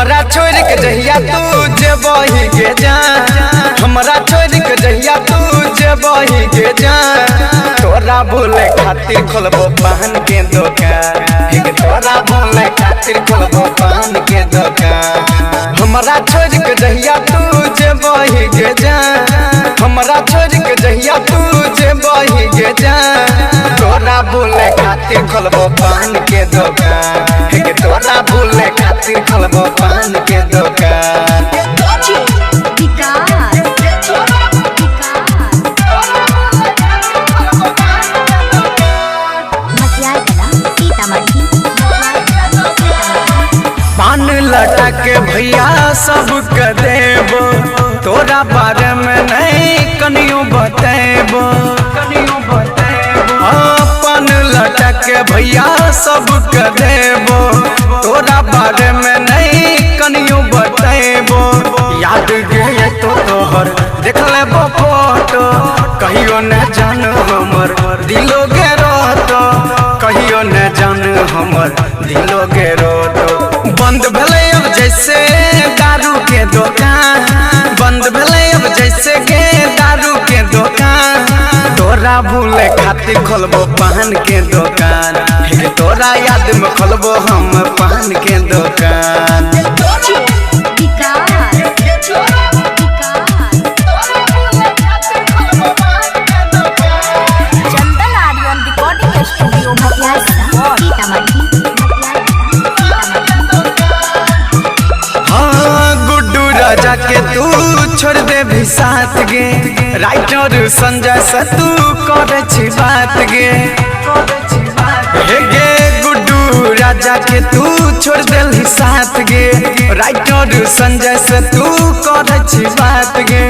हमरा छोड़ के जहिया तू जेबही के जान, हमरा छोड़ के जहिया तू जेबही के जान। तोरा बोले खातिर खोलबो पान के दुकान, तोरा बोले खातिर खोलबो पान के दुकान। हमरा छोड़ के जहिया तू जेबही के जान, हमरा छोड़ के जहिया तू जेबही के जान। तोरा बोले खातिर खोलबो पान के दुकान, तोरा बोले खातिर खोलबो पान के दुकान। पान लटा के भैया सबके देबो, तोरा बारे में नहीं कनियो बतेबो, कनियो बतेबो। पान लटा के भैया सबके देबो, तोरा बारे में नहीं कनियो बतेबो। याद गे तो तोहर देख लेबो फोटो, कहियो न जान हमर दिलो गे रोतो, कहियो न जान हमर दिलो गे रोतो। बंद भले अब जैसे दारू के दुकान, बंद भले अब जैसे के दारू के दुकान। तोरा भूले खातिर खोलबो पान के दुकान, तोरा याद में खोलबो हम पान के दुकान। राजा के तू छोड़ दे भी साथ गे, राइटर संजय से तू करे छी बात गे, हे गे गुड्डू राजा के तू छोड़ दे भी साथ गे, राइटर संजय से तू करे छी बात गे।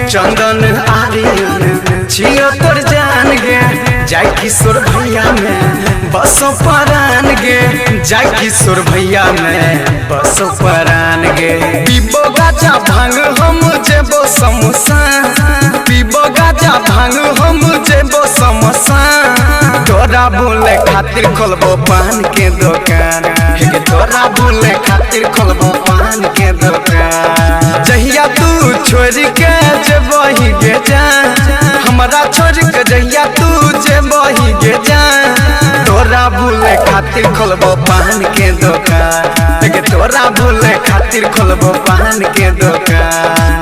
चंदन आर्यन छियो तोर जान गे, जाय किशोर भैया में बसो परान गे, जाय किशोर भैया में बसो परान गे। पीबो गाजा भांग हम जेबो समोसा, पीबो गाजा भांग हम जेबो समोसा। तोरा बोले खातिर खोलबो पान के दुकान, तोरा बोले खातिर खोलबो पान के दुकान। जहिया तू छोड़ के जेबही गे जान, हमरा छोड़ के जहिया तू जेबही गे जान। तोरा बोले खातिर खोलबो पान के दुकान, तोरा बोले खातिर खोलबो पान के दुकान।